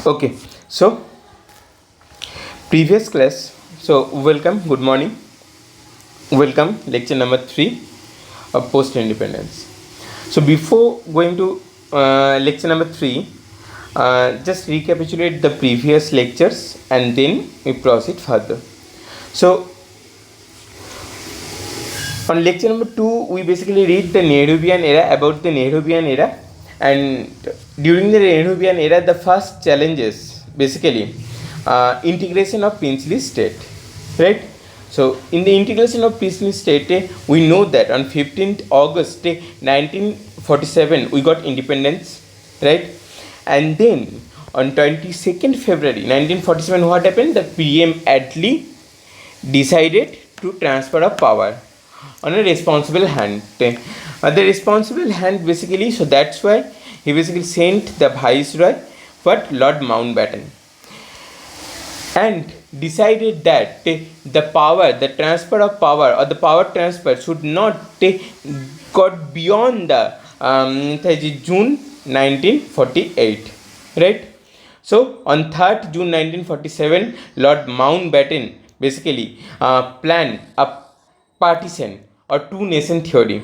Okay, so previous class. So welcome, good morning. Welcome, lecture number 3 of post independence. So before going to lecture number 3, just recapitulate the previous lectures and then we proceed further. So on lecture number 2, we basically read the Nehruvian era, about the Nehruvian era, and during the Nehruvian era, the first challenges basically integration of princely state, right? So in the integration of princely state, we know that on 15th August 1947 we got independence, right? And then on 22nd February 1947, what happened? The PM Attlee decided to transfer of power on a responsible hand. The responsible hand basically, so that's why he basically sent the viceroy, but Lord Mountbatten, and decided that the power, the transfer of power or the power transfer should not got beyond the June 1948, right? So on 3rd June 1947, Lord Mountbatten basically planned a partition or two nation theory,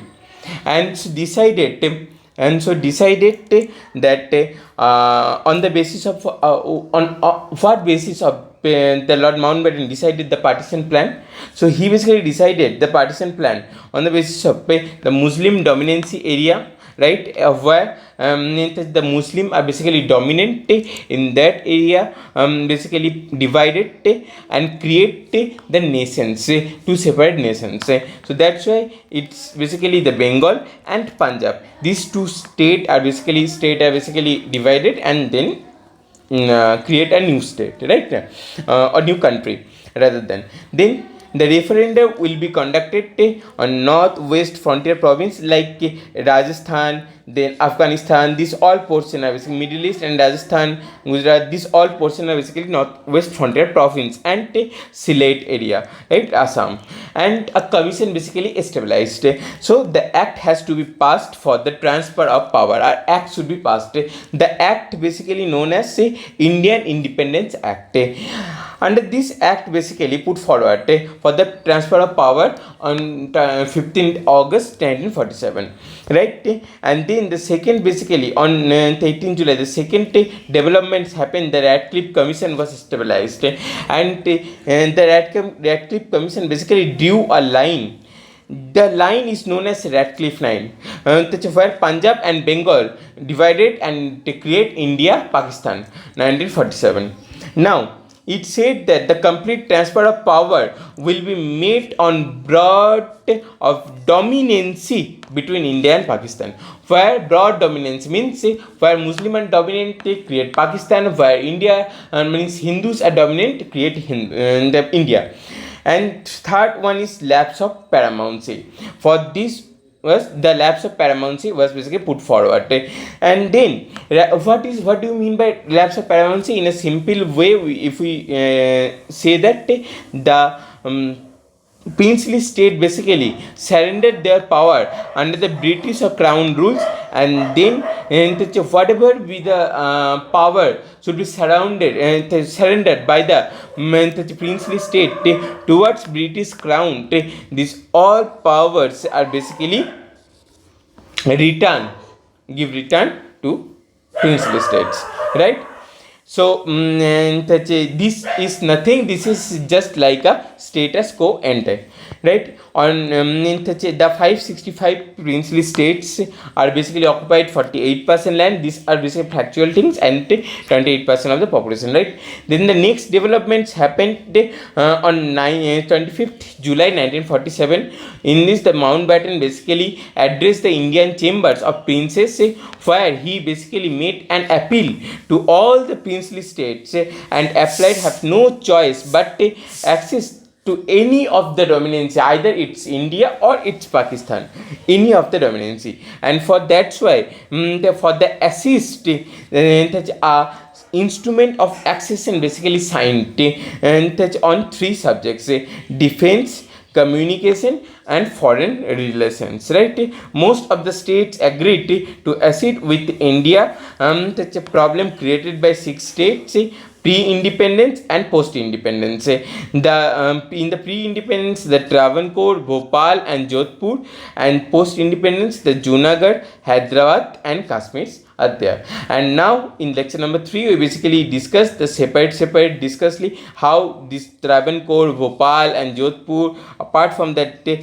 and decided that on the basis of on what basis of the Lord Mountbatten decided the partition plan. So he basically decided the partition plan on the basis of the Muslim dominancy area, right, where the Muslim are basically dominant in that area, basically divided and create the nations, two separate nations. So that's why it's basically the Bengal and Punjab. These two states are basically divided and then create a new state, right, or new country rather than. Then the referendum will be conducted on northwest frontier province like Rajasthan, then Afghanistan. These all portion are basically Middle East, and Rajasthan, Gujarat. These all portion are basically northwest frontier province and Sylhet area, right, Assam. And a commission basically established. So the act has to be passed for the transfer of power. Our act should be passed. The act basically known as Indian Independence Act. Under this act basically put forward for the transfer of power on 15th August 1947, right? And then the second basically on 18th July, the second developments happened. The Radcliffe Commission was established, and the Radcliffe Commission basically drew a line. The line is known as Radcliffe line, where Punjab and Bengal divided and to create India Pakistan 1947. Now it said that the complete transfer of power will be made on broad of dominancy between India and Pakistan. Where broad dominance means where Muslim are dominant create Pakistan, where India means Hindus are dominant create India. And third one is lapse of paramountcy. For this was the lapse of paramountcy was basically put forward. And then what do you mean by lapse of paramountcy? In a simple way, if we say that the princely state basically surrendered their power under the British or crown rules, and then whatever be the power should be surrendered by the princely state towards British crown. These all powers are basically return to princely states, right? So this is nothing. This is just like a status quo ante, right? On the 565 princely states are basically occupied 48% land. These are basically factual things, and 28% of the population, right? Then the next developments happened on 25th July 1947. In this, the Mountbatten basically addressed the Indian chambers of princes, where he basically made an appeal to all the princely states and applied have no choice but access to any of the dominancy, either it's India or it's Pakistan, any of the dominancy. And for that's why for the assist instrument of accession basically signed and on three subjects: defense, communication and foreign relations, right? Most of the states agreed to accede with India. Such a problem created by six states pre-independence and post-independence. In the pre-independence, the Travancore, Bhopal, and Jodhpur, and post-independence, the Junagadh, Hyderabad, and Kashmir are there. And now in lecture number 3, we basically discuss the separate discussly how this Travancore, Bhopal, and Jodhpur, apart from that, the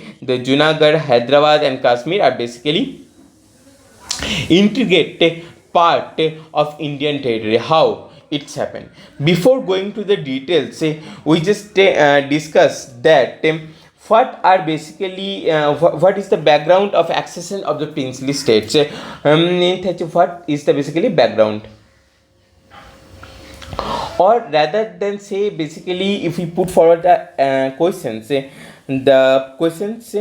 Junagadh, Hyderabad, and Kashmir are basically integrate part of Indian territory. How it's happened? Before going to the details, we just discuss that what are basically what is the background of accession of the princely states. What is the basically background? Or rather than say basically, if we put forward the questions, the questions.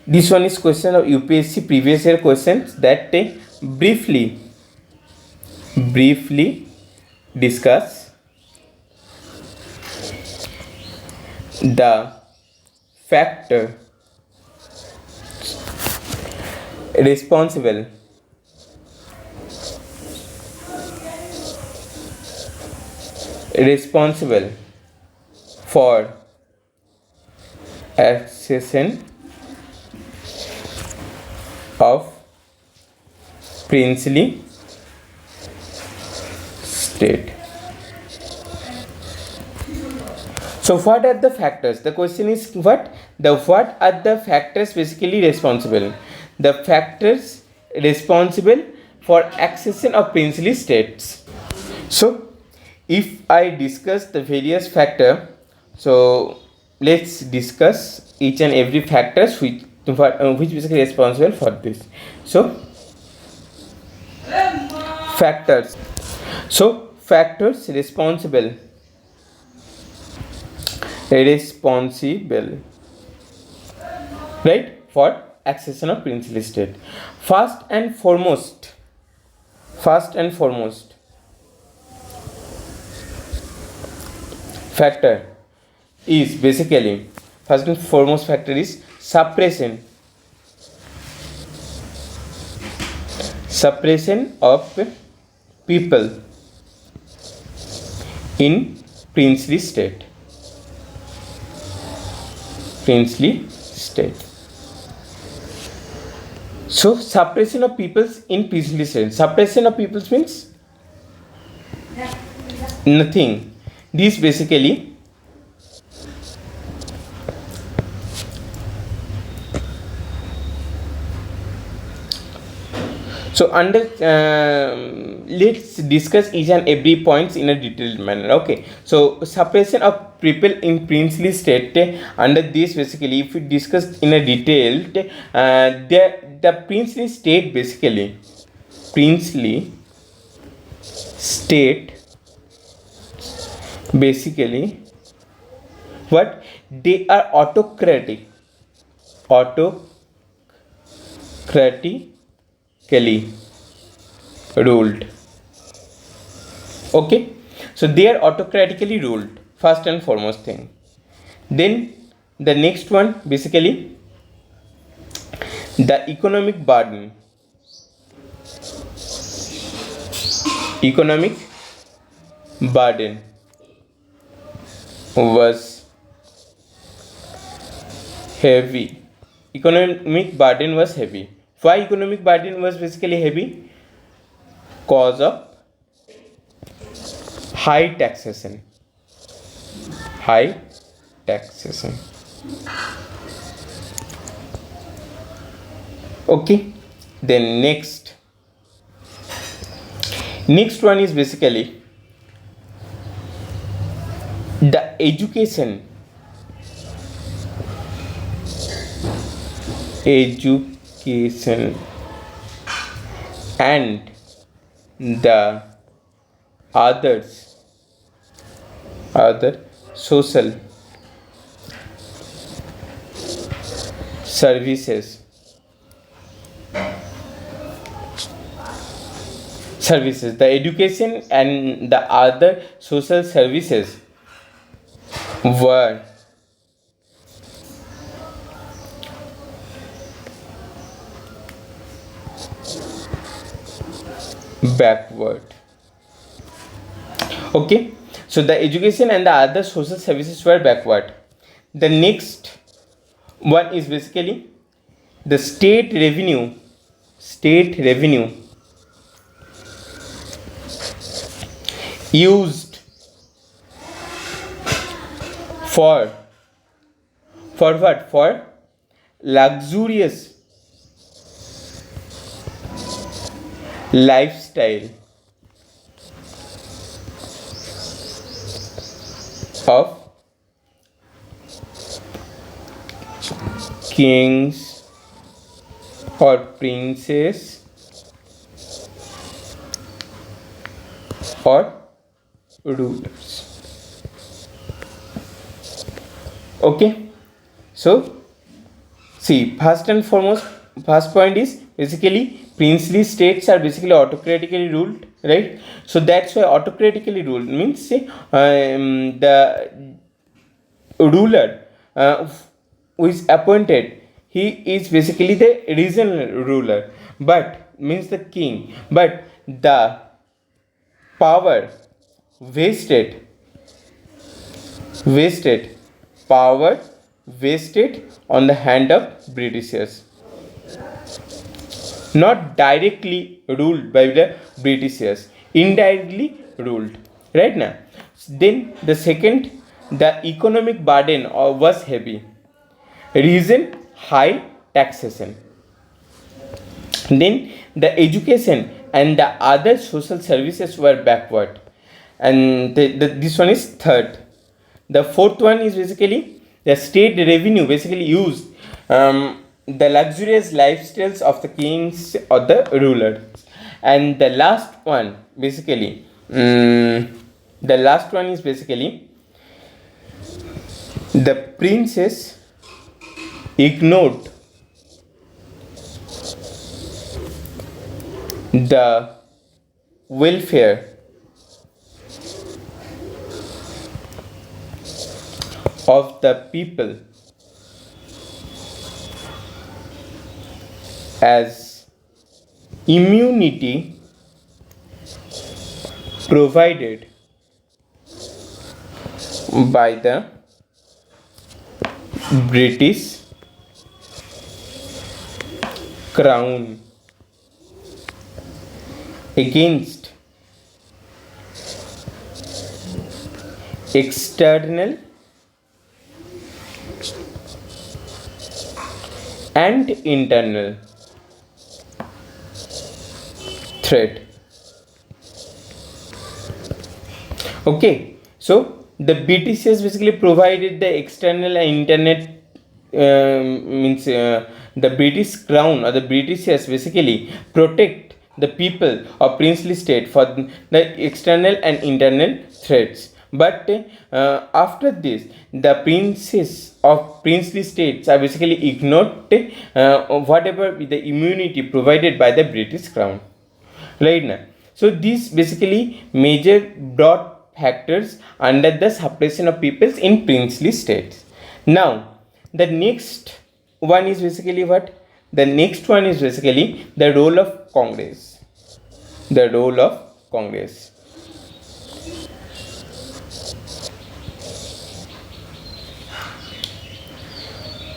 This one is question of UPSC previous year questions that briefly discuss the factor responsible for accession of princely state. So what are the factors? The question is what are the factors basically responsible? The factors responsible for accession of princely states. So if I discuss the various factor, so let's discuss each and every factors which basically responsible for this. So factors responsible right for accession of princely state. First and foremost factor is basically suppression of people in princely state. So suppression of peoples in princely state. Suppression of peoples means nothing. This basically so under let's discuss each and every points in a detailed manner. Okay, so suppression of people in princely state, under this basically if we discuss in a detailed the princely state basically what they are autocratically ruled. Okay, so they are autocratically ruled, first and foremost thing. Then the next one basically the economic burden was heavy. Why economic burden was basically heavy? Cause of high taxation. Okay, then next one is basically the education and the other social services the education and the other social services were backward. Okay, so the education and the other social services were backward. The next one is basically the state revenue used for what? For luxurious lifestyle of kings or princes or rulers. Okay, so see, first and foremost, first point is basically princely states are basically autocratically ruled, right? So that's why autocratically ruled means say the ruler who is appointed, he is basically the regional ruler, but means the king, but the power wasted wasted power wasted on the hand of Britishers, not directly ruled by the Britishers, indirectly ruled. Right now, then the second, the economic burden was heavy. Reason, high taxation. Then the education and the other social services were backward, and this one is third. The fourth one is basically the state revenue basically used the luxurious lifestyles of the kings or the rulers. And the last one basically the last one is basically the princes ignored the welfare of the people as immunity provided by the British crown against external and internal threat. Okay, so the Britishers basically provided the external and internet means the British crown or the Britishers basically protect the people of princely state for the external and internal threats. But after this, the princes of princely states are basically ignored whatever the immunity provided by the British crown. Right now, so these basically major broad factors under the suppression of peoples in princely states. Now, the next one is basically what? The next one is basically the role of Congress. The role of Congress.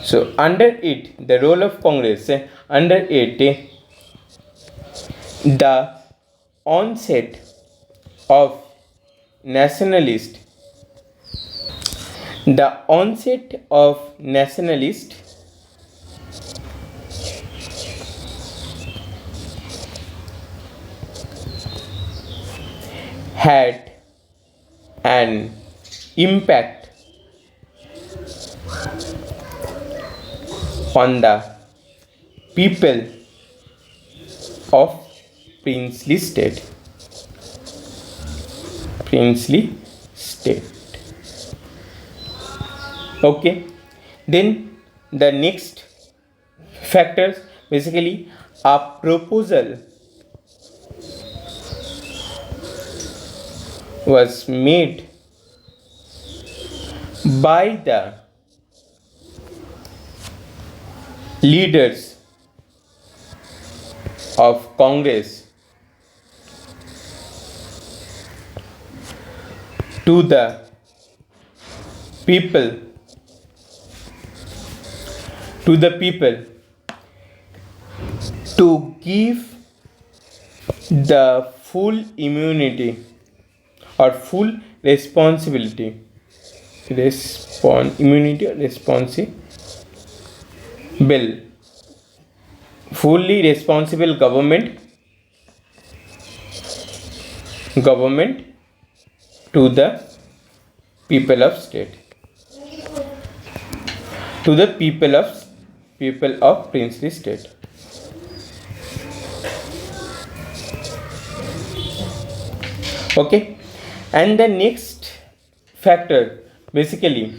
So under it, the role of Congress, under it, the onset of nationalist, had an impact on the people of princely state. Okay, then the next factors basically a proposal was made by the leaders of Congress to the people to give the full immunity or full responsibility responsible fully responsible government to the people of state, to the people of princely state. Okay, and the next factor basically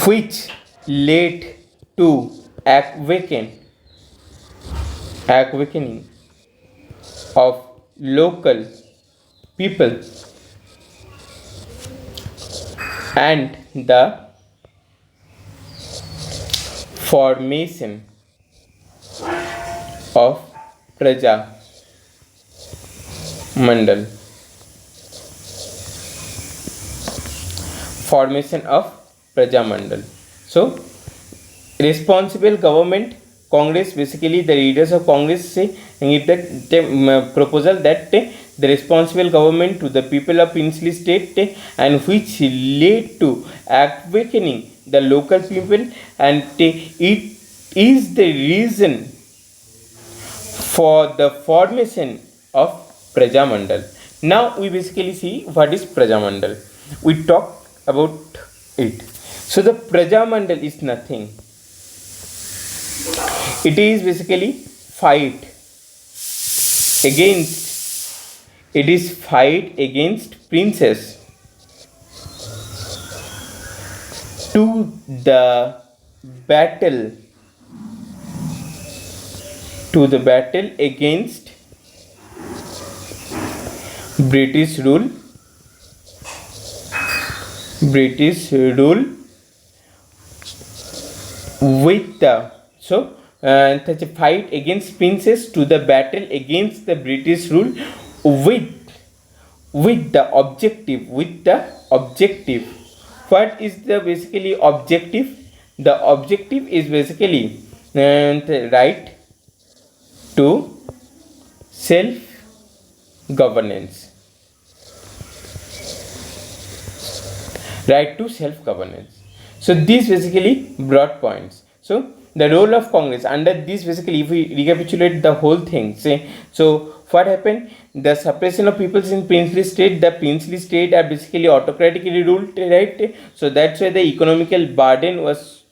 which led to awakening of local people and the formation of Praja Mandal. Formation of Praja Mandal. So, responsible government, Congress, basically the leaders of Congress say the proposal that the responsible government to the people of princely state and which led to awakening the local people, and it is the reason for the formation of Praja Mandal. Now we basically see what is Praja Mandal. We talk about it. So the Praja Mandal is nothing. It is basically fight against princes to the battle against British rule with the such a fight against princes to the battle against the British rule with the objective. What is the basically objective? The objective is basically the right to self governance. So these basically broad points. So the role of Congress under this, basically if we recapitulate the whole thing, so what happened? The suppression of peoples in princely state. The princely state are basically autocratically ruled, right? So that's why the economical burden was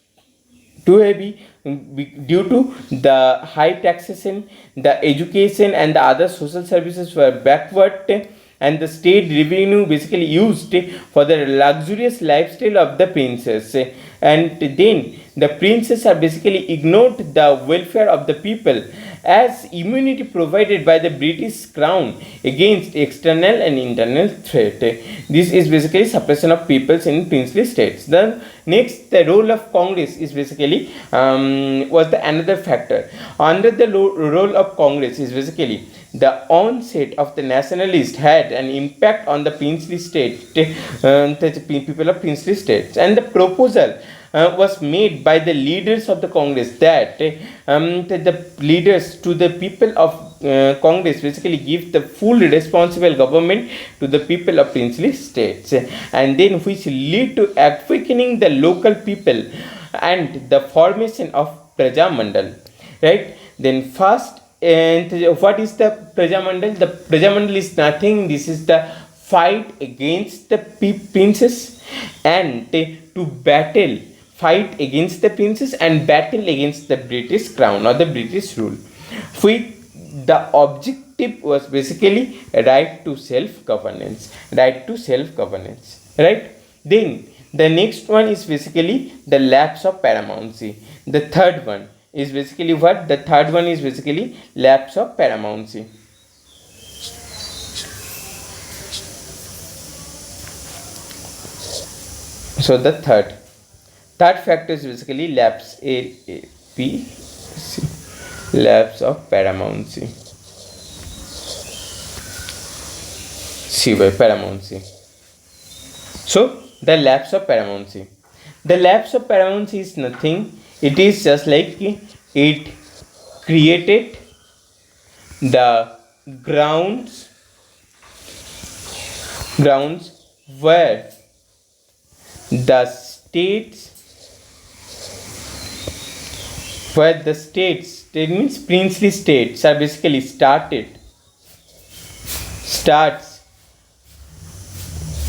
too heavy due to the high taxation. The education and the other social services were backward, and the state revenue basically used for the luxurious lifestyle of the princes, and then the princes are basically ignored the welfare of the people as immunity provided by the British crown against external and internal threat. This is basically suppression of peoples in princely states. The next, the role of Congress is basically was the another factor. Under the role of Congress is basically the onset of the nationalist had an impact on the princely state, the people of princely states, and the proposal was made by the leaders of the Congress that the leaders to the people of Congress basically give the full responsible government to the people of princely states, and then which lead to awakening the local people and the formation of Praja Mandal, right? Then first, and what is the Praja Mandal? The Praja Mandal is nothing. This is the fight against the princes and to fight against the princes and battle against the British crown or the British rule. With the objective was basically right to self governance, right? Then the next one is basically the lapse of paramountcy. The third one is basically what? The third one is basically lapse of paramountcy. So the third factor is basically lapse of paramountcy. See by paramountcy. So the lapse of paramountcy. The lapse of paramountcy is nothing. It is just like it created the grounds where the states it means princely states are basically starts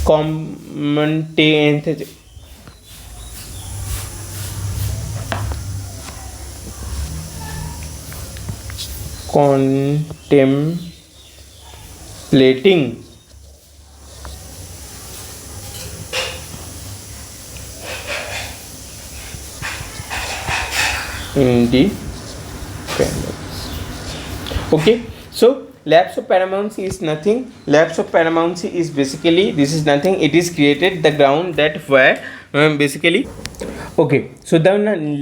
commenting contemplating independence. Okay, so lapse of paramountcy is nothing. Lapse of paramountcy is basically this is nothing. It is created the ground that where basically. Okay, so the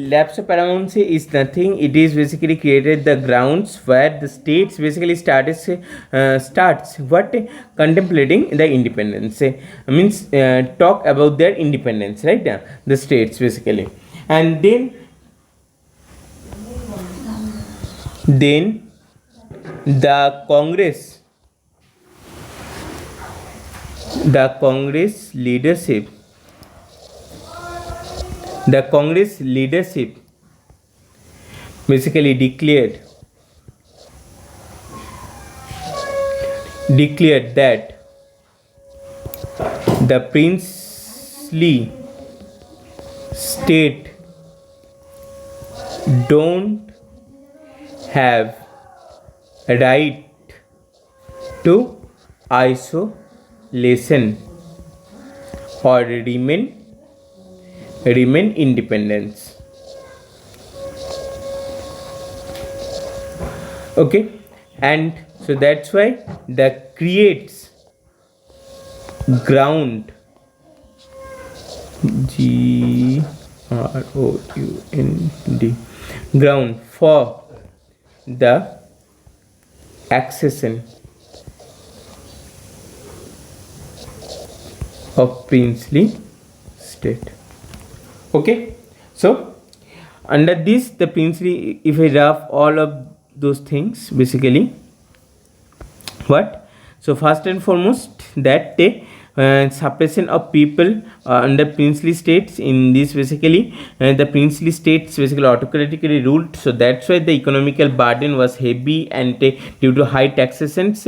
lapse of paramountcy is nothing. It is basically created the grounds where the states basically starts what contemplating the independence. Means talk about their independence, right? The states basically, and then the Congress leadership basically declared that the princely state don't have a right to isolation or remain independence. Okay, and so that's why the creates ground ground for the accession of princely state. Okay, so under this the princely, if I rub all of those things basically what, so first and foremost that suppression of people under princely states. In this basically the princely states basically autocratically ruled, so that's why the economical burden was heavy, and due to high taxations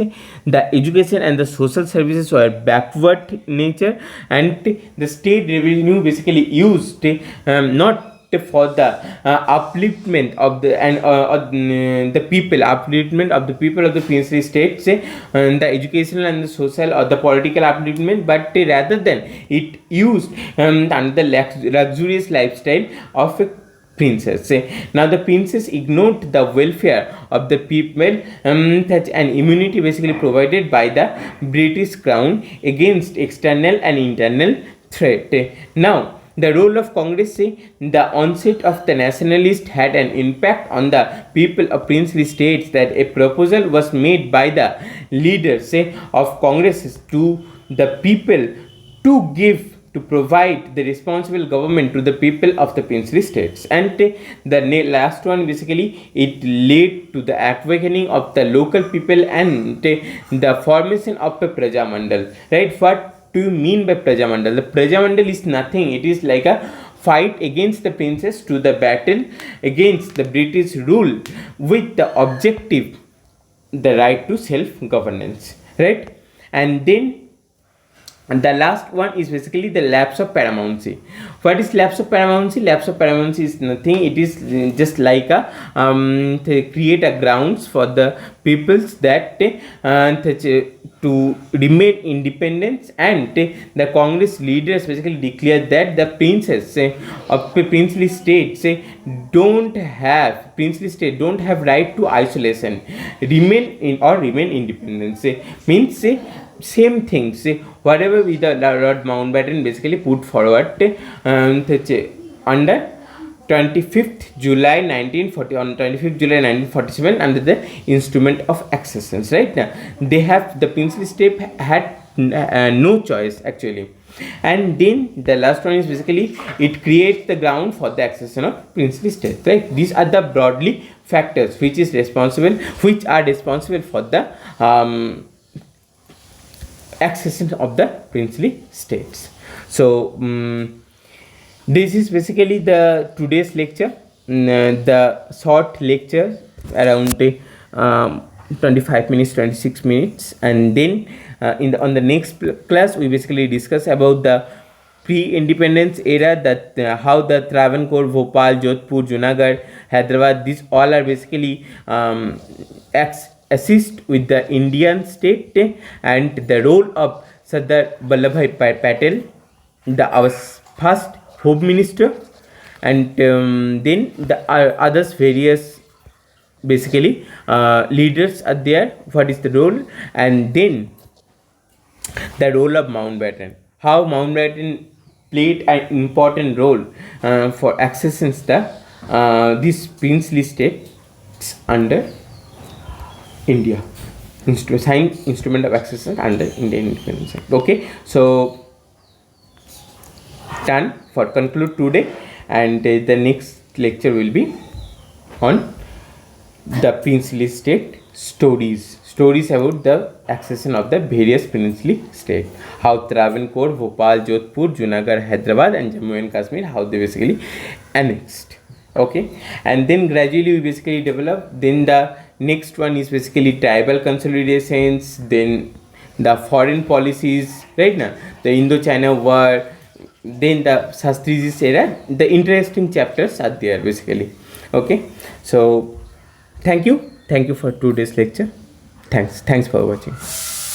the education and the social services were backward nature, and the state revenue basically used not for the upliftment of the the people of the princely states, the educational and the social or the political upliftment, but rather than it used under the luxurious lifestyle of a princess. Now the princess ignored the welfare of the people, such an immunity basically provided by the British crown against external and internal threat. Now the role of Congress, the onset of the nationalist had an impact on the people of princely states, that a proposal was made by the leaders of Congress to the people to provide the responsible government to the people of the princely states. And the last one basically it led to the awakening of the local people and the formation of a Prajamandal, right? What do you mean by Prajamandal? The Prajamandal is nothing. It is like a fight against the princess to the battle against the British rule with the objective the right to self-governance, right? And then the last one is basically the lapse of paramountcy. What is lapse of paramountcy? Lapse of paramountcy is nothing. It is just like a to create a grounds for the peoples that to remain independent, and the Congress leaders basically declared that the princess of princely states don't have right to isolation, remain independence. Means same things whatever with the Lord Mountbatten basically put forward under 25th July 1940, on 25th July 1947, under the instrument of accessions. Right now, they have, the princely state had no choice actually. And then the last one is basically it creates the ground for the accession of princely state. Right, these are the broadly factors which are responsible for the accession of the princely states. So this is basically the today's lecture, the short lecture around 25 minutes, 26 minutes, and then on the next class we basically discuss about the pre-independence era, that how the Travancore, Bhopal, Jodhpur, Junagadh, Hyderabad, these all are basically assist with the Indian state, and the role of Sardar Vallabhbhai Patel, our first home minister, and then the others various basically leaders are there, what is the role, and then the role of Mountbatten, how Mountbatten played an important role for accessing the this princely states under India, signed instrument of accession under Indian independence. Okay, so done for conclude today, and the next lecture will be on the princely state stories about the accession of the various princely state, how Travancore, Bhopal, Jodhpur, Junagadh, Hyderabad, and Jammu and Kashmir, how they basically annexed. Okay, and then gradually we basically develop. Then the next one is basically tribal consolidations, then the foreign policies, right now the Indo-China war, then the Shastriji's era. The interesting chapters are there basically. Okay, so thank you for today's lecture. Thanks for watching.